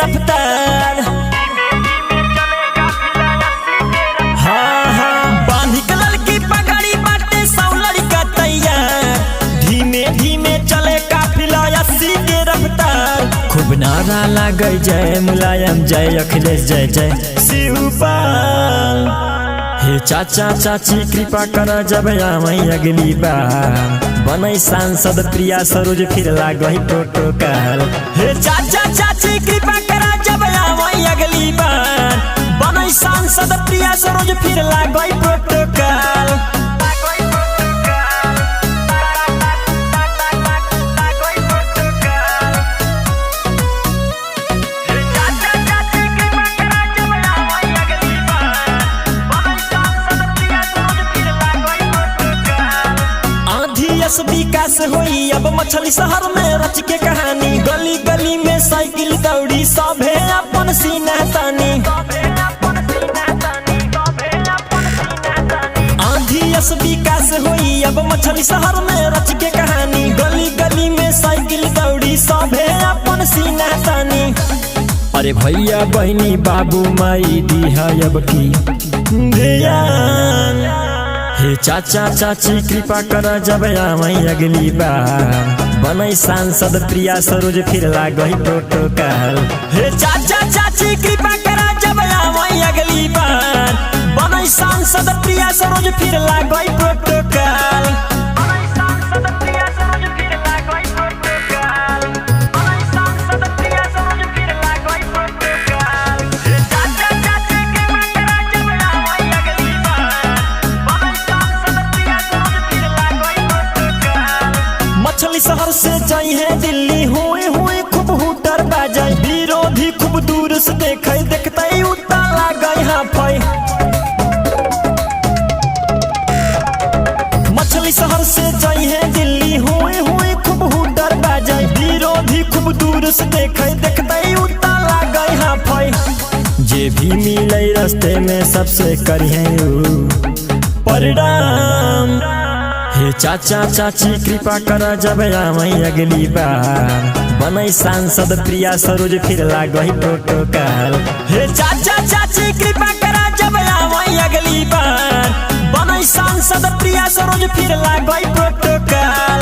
रफ्तार। हाँ हाँ बांधी कलर की पगड़ी बाटे सौ लड़का तैयार। धीमे धीमे चले काफिला 80 के रफ्तार। खूब नारा लागे जय मुलायम जय अखिलेश जय जय शिवपाल। हे चाचा चाची कृपा कर जब आमई अगली बार। बनई सांसद प्रिया सरोज फिर लागई प्रोटोकॉल। हे चाचा चाची कृपा कर जब आमई अगली बार। बनई सांसद प्रिया सरोज फिर लागई प्रोटोकॉल। विकास होई अब मछली शहर में रच के कहानी। गली गली में साइकिल दौड़ी सभे अपन सीना तानी। आंधी विकास होई अब मछली शहर में रच के कहानी। गली गली में साइकिल दौड़ी सभे अपन सीना तानी। अरे भैया बहनी बाबू माई दीहा अब की ध्यान। हे चाचा चाची कृपा कर जब आमई अगली बार। बनई सांसद प्रिया सरोज फिर लागई प्रोटोकॉल। हे चाचा चाची कृपा कर जब आमई अगली बार। बनई सांसद प्रिया सरोज फिर लागई प्रोटोकॉल। मछली शहर से जाई है दिल्ली हुए हुए खूब हुटर बाजाई। विरोधी खूब दूर से देखे देखते उता लागई हाफाई। मछली शहर से जाई है दिल्ली हुए हुए खूब हुटर बाजाई। विरोधी खूब दूर से देखे देखते उता लागई हाफाई। जे भी मिले रास्ते में सबसे करिए परिणाम। हे चाचा चाची कृपा कर जब आमई अगली बार। बनई सांसद प्रिया सरोज फिर लागई प्रोटोकॉल। हे चाचा चाची कृपा कर जब आमई अगली बार। बनई सांसद प्रिया सरोज फिर लागई प्रोटोकॉल।